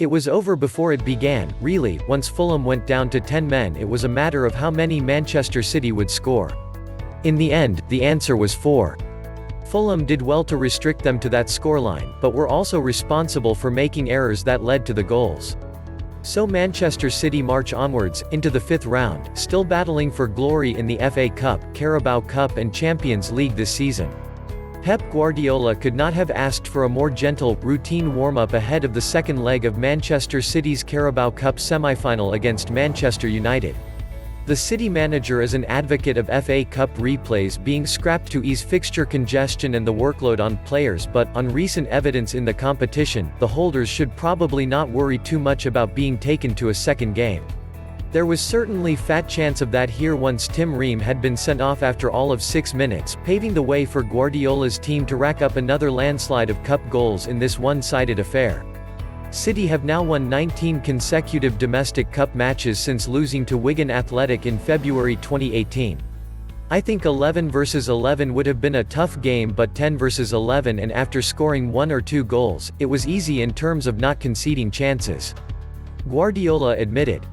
It was over before it began, really. Once Fulham went down to 10 men, it was a matter of how many Manchester City would score. In the end, the answer was 4. Fulham did well to restrict them to that scoreline, but were also responsible for making errors that led to the goals. So Manchester City march onwards, into the 5th round, still battling for glory in the FA Cup, Carabao Cup and Champions League this season. Pep Guardiola could not have asked for a more gentle, routine warm-up ahead of the second leg of Manchester City's Carabao Cup semi-final against Manchester United. The City manager is an advocate of FA Cup replays being scrapped to ease fixture congestion and the workload on players, but, on recent evidence in the competition, the holders should probably not worry too much about being taken to a second game. There was certainly fat chance of that here once Tim Ream had been sent off after all of 6 minutes, paving the way for Guardiola's team to rack up another landslide of cup goals in this one-sided affair. City have now won 19 consecutive domestic cup matches since losing to Wigan Athletic in February 2018. I think 11 vs 11 would have been a tough game, but 10 vs 11, and after scoring 1 or 2 goals, it was easy in terms of not conceding chances. Guardiola admitted.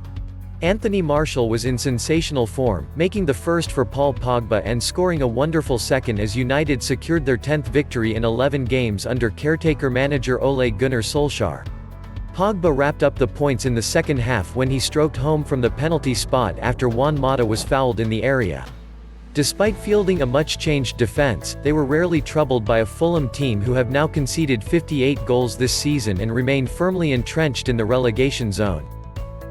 Anthony Martial was in sensational form, making the first for Paul Pogba and scoring a wonderful second as United secured their 10th victory in 11 games under caretaker manager Ole Gunnar Solskjaer. Pogba wrapped up the points in the second half when he stroked home from the penalty spot after Juan Mata was fouled in the area. Despite fielding a much-changed defense, they were rarely troubled by a Fulham team who have now conceded 58 goals this season and remain firmly entrenched in the relegation zone.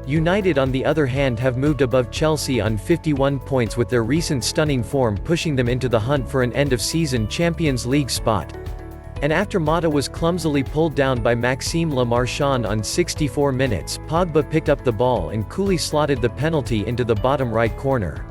United on the other hand have moved above Chelsea on 51 points with their recent stunning form pushing them into the hunt for an end-of-season Champions League spot. And after Mata was clumsily pulled down by Maxime Le Marchand on 64 minutes, Pogba picked up the ball and coolly slotted the penalty into the bottom right corner.